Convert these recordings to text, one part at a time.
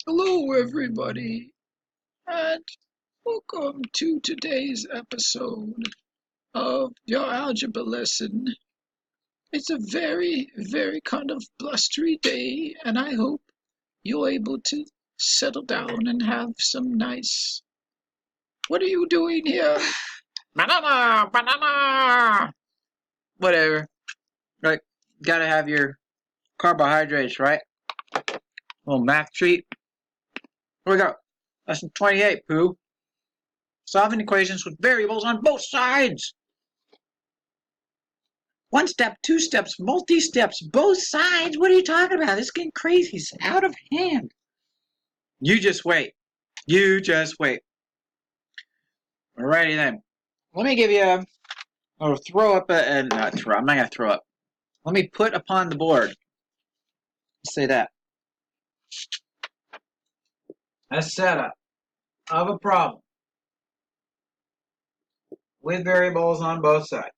Hello, everybody, and welcome to today's episode of your algebra lesson. It's a very, very kind of blustery day, and I hope you're able to settle down and have some nice. What are you doing here? Banana, banana. Whatever. Right. Gotta have your carbohydrates, right? Little math treat. Here we go. Lesson 28, Pooh. Solving equations with variables on both sides. One step, two steps, multi-steps, both sides. What are you talking about? This is getting crazy. It's out of hand. You just wait. You just wait. Alrighty then. Let me give you a, or throw up not throw. I'm not gonna throw up. Let me put upon the board. Let's say that. A setup of a problem with variables on both sides.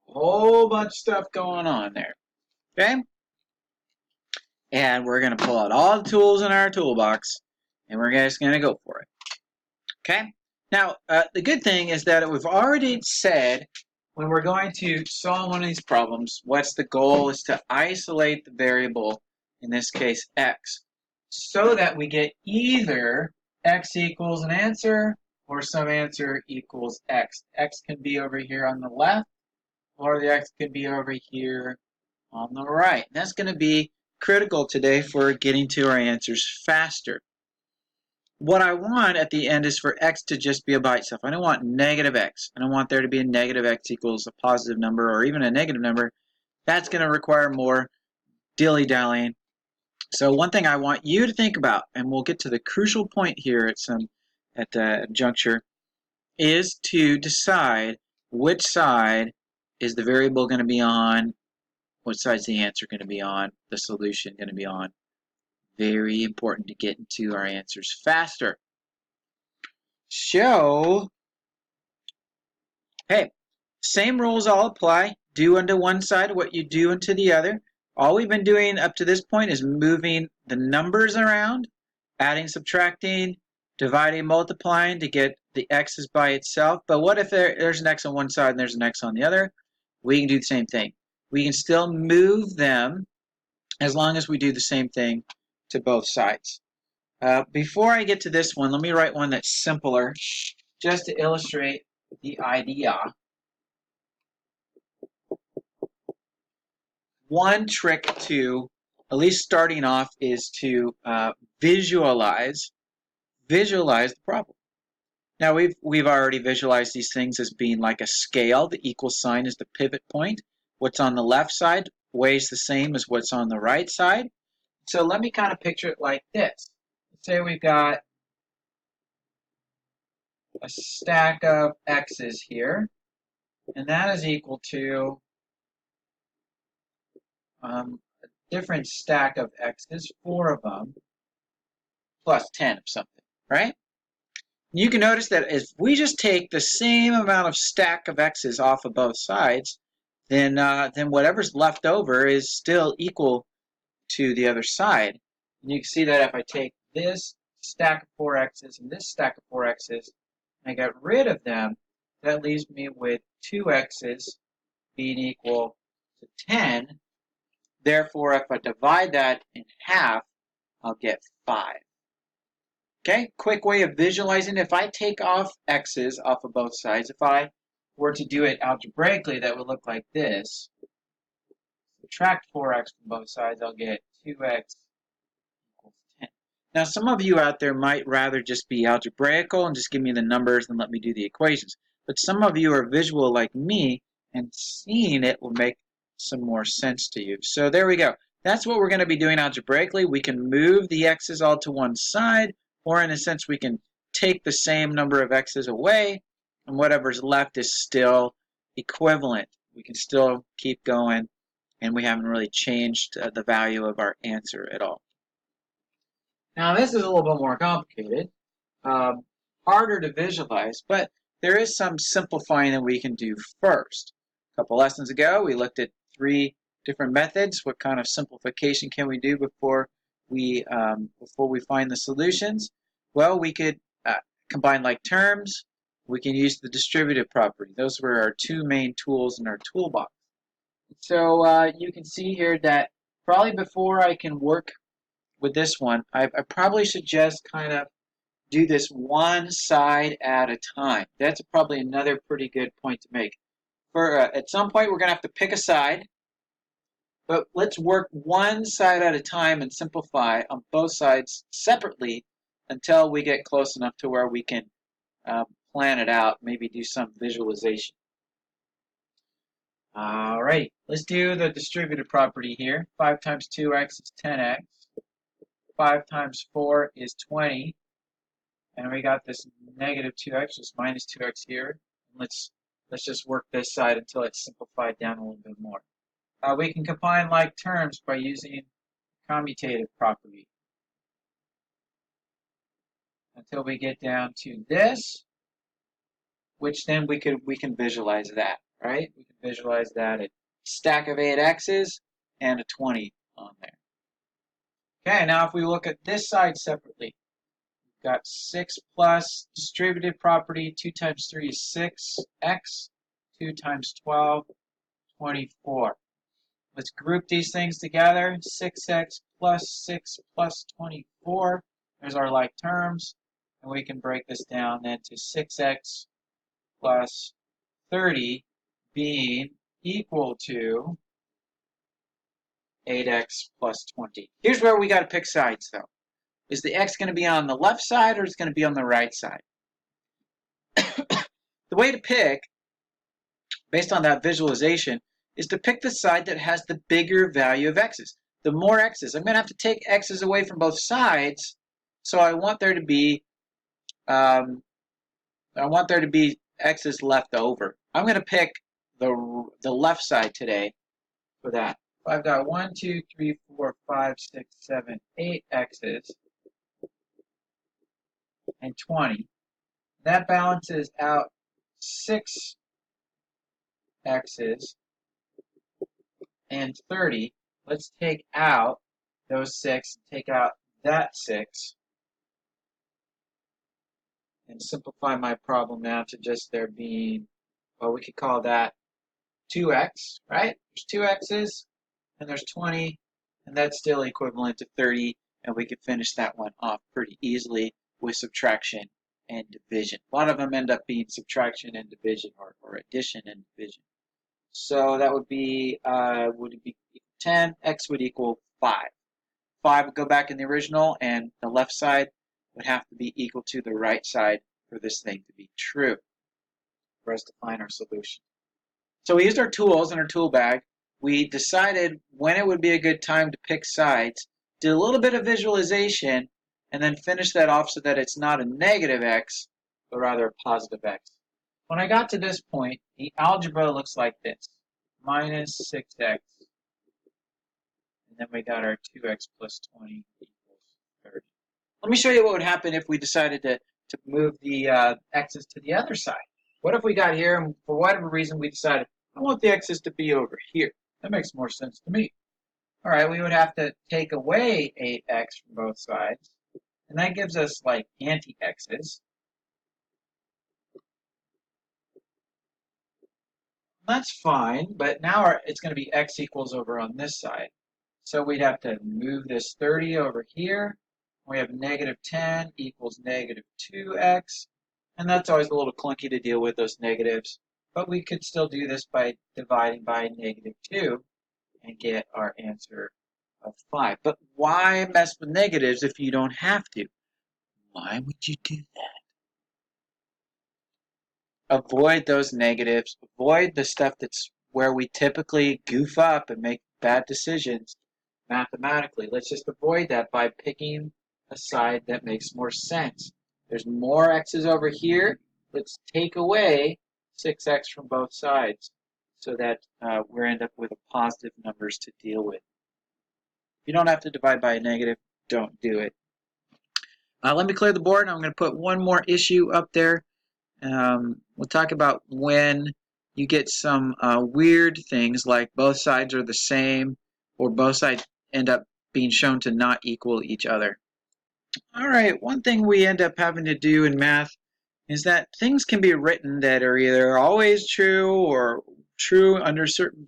Whole bunch of stuff going on there. Okay? And we're going to pull out all the tools in our toolbox and we're just going to go for it. Okay? Now, the good thing is that we've already said when we're going to solve one of these problems, what's the goal is to isolate the variable, in this case x, so that we get either x equals an answer or some answer equals x. X can be over here on the left or the x can be over here on the right. And that's going to be critical today for getting to our answers faster. What I want at the end is for x to just be by itself. I don't want negative x. I don't want there to be a negative x equals a positive number or even a negative number. That's going to require more dilly-dallying. So one thing I want you to think about, and we'll get to the crucial point here at the juncture, is to decide which side is the variable going to be on, what side's the answer going to be on, the solution going to be on. Very important to get into our answers faster. So, hey, same rules all apply. Do unto one side what you do unto the other. All we've been doing up to this point is moving the numbers around, adding, subtracting, dividing, multiplying to get the x's by itself. But what if there's an x on one side and there's an x on the other? We can do the same thing. We can still move them as long as we do the same thing to both sides. Before I get to this one, let me write one that's simpler just to illustrate the idea. One trick to, at least starting off, is to visualize the problem. Now we've already visualized these things as being like a scale. The equal sign is the pivot point. What's on the left side weighs the same as what's on the right side. So let me kind of picture it like this. Let's say we've got a stack of x's here, and that is equal to a different stack of x's, 4 of them, plus 10 of something, right? You can notice that if we just take the same amount of stack of x's off of both sides, then whatever's left over is still equal to the other side. And you can see that if I take this stack of 4x's and this stack of 4x's, and I get rid of them, that leaves me with 2x's being equal to 10. Therefore, if I divide that in half, I'll get 5. Okay, quick way of visualizing. If I take off x's off of both sides, if I were to do it algebraically, that would look like this. Subtract 4x from both sides, I'll get 2x equals 10. Now, some of you out there might rather just be algebraical and just give me the numbers and let me do the equations. But some of you are visual like me, and seeing it will make some more sense to you. So there we go. That's what we're going to be doing algebraically. We can move the x's all to one side, or in a sense, we can take the same number of x's away, and whatever's left is still equivalent. We can still keep going, and we haven't really changed the value of our answer at all. Now, this is a little bit more complicated, harder to visualize, but there is some simplifying that we can do first. A couple lessons ago, we looked at 3 different methods. What kind of simplification can we do before we find the solutions? Well, we could combine like terms. We can use the distributive property. Those were our two main tools in our toolbox. So you can see here that probably before I can work with this one, I probably should just kind of do this one side at a time. That's probably another pretty good point to make. At some point, we're going to have to pick a side, but let's work one side at a time and simplify on both sides separately until we get close enough to where we can plan it out, maybe do some visualization. All right, let's do the distributive property here. 5 times 2x is 10x. 5 times 4 is 20. And we got this negative 2x, just minus 2x here. Let's just work this side until it's simplified down a little bit more. We can combine like terms by using commutative property until we get down to this, which then we can visualize that, right? We can visualize that a stack of 8x's and a 20 on there. Okay, now if we look at this side separately, we've got 6 plus distributive property. 2 times 3 is 6x. 2 times 12, 24. Let's group these things together. 6x plus 6 plus 24. There's our like terms. And we can break this down then to 6x plus 30 being equal to 8x plus 20. Here's where we got to pick sides, though. Is the x going to be on the left side or is it going to be on the right side? The way to pick, based on that visualization, is to pick the side that has the bigger value of x's. The more x's, I'm going to have to take x's away from both sides, so I want there to be x's left over. I'm going to pick the left side today for that. I've got 1, 2, 3, 4, 5, 6, 7, 8 x's and 20. That balances out 6 x's and 30. Let's take out those 6, take out that 6, and simplify my problem now to just there being, well, we could call that 2x, right? There's 2 x's, and there's 20, and that's still equivalent to 30, and we could finish that one off pretty easily with subtraction and division. A lot of them end up being subtraction and division, or addition and division. So that would be 10, x would equal 5. 5 would go back in the original, and the left side would have to be equal to the right side for this thing to be true for us to find our solution. So we used our tools in our tool bag. We decided when it would be a good time to pick sides, did a little bit of visualization, and then finish that off so that it's not a negative x, but rather a positive x. When I got to this point, the algebra looks like this. Minus 6x. And then we got our 2x plus 20 equals 30. Let me show you what would happen if we decided to move the x's to the other side. What if we got here and for whatever reason we decided, I want the x's to be over here. That makes more sense to me. All right, we would have to take away 8x from both sides. And that gives us like anti-x's. That's fine, but now it's going to be x equals over on this side. So we'd have to move this 30 over here. We have negative 10 equals negative 2x. And that's always a little clunky to deal with, those negatives. But we could still do this by dividing by negative 2 and get our answer of 5. But why mess with negatives if you don't have to? Why would you do that? Avoid those negatives. Avoid the stuff that's where we typically goof up and make bad decisions mathematically. Let's just avoid that by picking a side that makes more sense. There's more x's over here. Let's take away 6x from both sides so that we end up with positive numbers to deal with. If you don't have to divide by a negative, don't do it. Let me clear the board. I'm going to put one more issue up there. We'll talk about when you get some weird things like both sides are the same, or both sides end up being shown to not equal each other. All right, one thing we end up having to do in math is that things can be written that are either always true or true under certain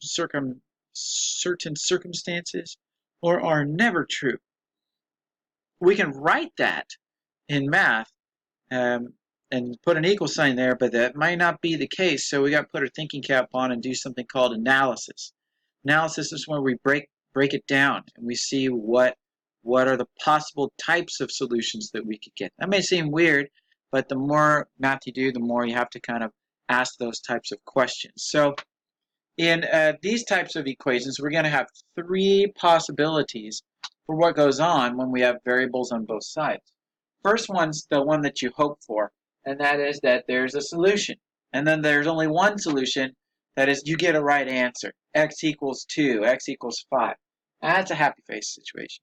circumstances, or are never true. We can write that in math and put an equal sign there, but that might not be the case. So we got to put our thinking cap on and do something called analysis. Analysis is where we break it down and we see what are the possible types of solutions that we could get. That may seem weird, but the more math you do, the more you have to kind of ask those types of questions. So in these types of equations, we're going to have three possibilities for what goes on when we have variables on both sides. First one's the one that you hope for, and that is that there's a solution. And then there's only one solution, that is you get a right answer. X equals 2, X equals 5. That's a happy face situation.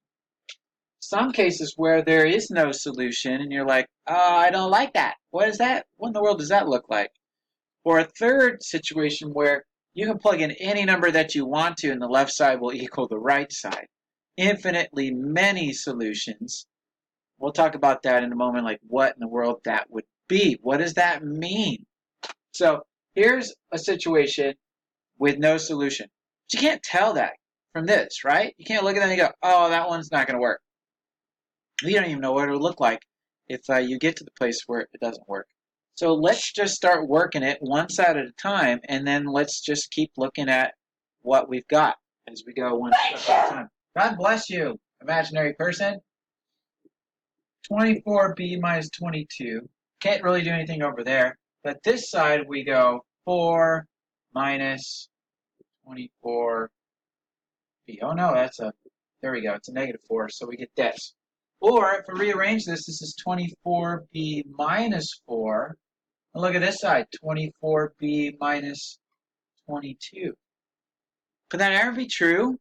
Some cases where there is no solution and you're like, oh, I don't like that. What is that? What in the world does that look like? Or a third situation where you can plug in any number that you want to and the left side will equal the right side. Infinitely many solutions. We'll talk about that in a moment, like what in the world that would be. What does that mean? So here's a situation with no solution. But you can't tell that from this, right? You can't look at that and go, oh, that one's not going to work. You don't even know what it would look like if you get to the place where it doesn't work. So let's just start working it one side at a time, and then let's just keep looking at what we've got as we go one step at a time. God bless you, imaginary person. 24b minus 22. Can't really do anything over there. But this side we go 4 minus 24b. Oh no, there we go. It's a negative 4, so we get this. Or if we rearrange this, this is 24b minus 4. And look at this side, 24b minus 22. Could that ever be true?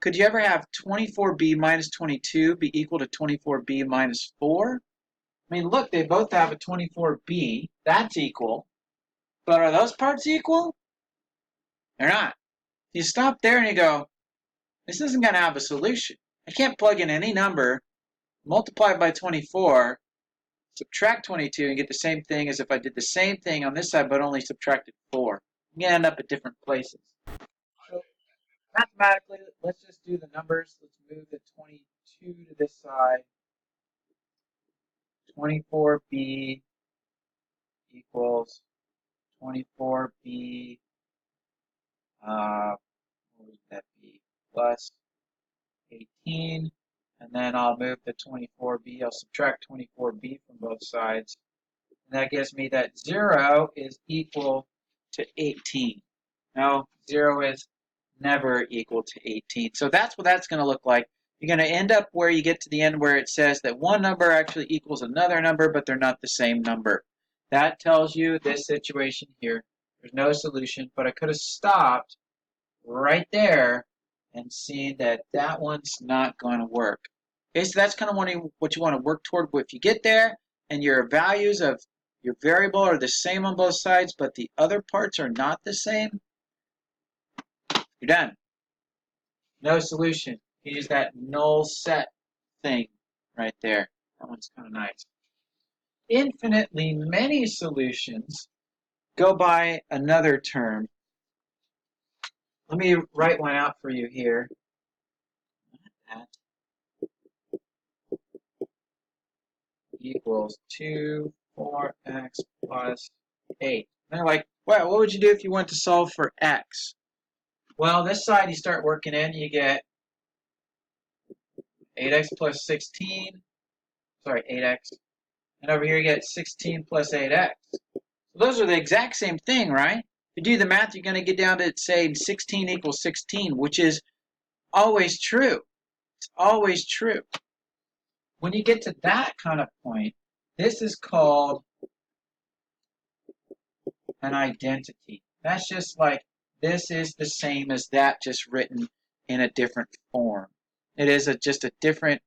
Could you ever have 24b minus 22 be equal to 24b minus 4? I mean, look, they both have a 24b. That's equal. But are those parts equal? They're not. You stop there and you go, this isn't going to have a solution. I can't plug in any number, multiply it by 24, subtract 22, and get the same thing as if I did the same thing on this side, but only subtracted 4. I'm going to end up at different places. So mathematically, let's just do the numbers. Let's move the 22 to this side. 24b equals 24b, what would that be, plus 18. And then I'll move the 24b. I'll subtract 24b from both sides. And that gives me that 0 is equal to 18. No, 0 is never equal to 18. So that's what that's going to look like. You're going to end up where you get to the end where it says that one number actually equals another number, but they're not the same number. That tells you this situation here. There's no solution, but I could have stopped right there and seen that that one's not going to work. Okay, so that's kind of what you want to work toward. If you get there and your values of your variable are the same on both sides, but the other parts are not the same, you're done. No solution. You use that null set thing right there. That one's kind of nice. Infinitely many solutions go by another term. Let me write one out for you here. That equals 2, 4x plus 8. And they're like, well, what would you do if you want to solve for x? Well, this side you start working in, you get 8x plus 16. Sorry, 8x. And over here you get 16 plus 8x. So those are the exact same thing, right? If you do the math, you're going to get down to saying 16 equals 16, which is always true. It's always true. When you get to that kind of point, this is called an identity. That's just like this is the same as that, just written in a different form. It is just a different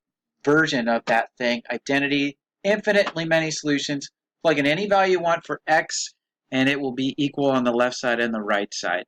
version of that thing. Identity, infinitely many solutions. Plug in any value you want for x and it will be equal on the left side and the right side.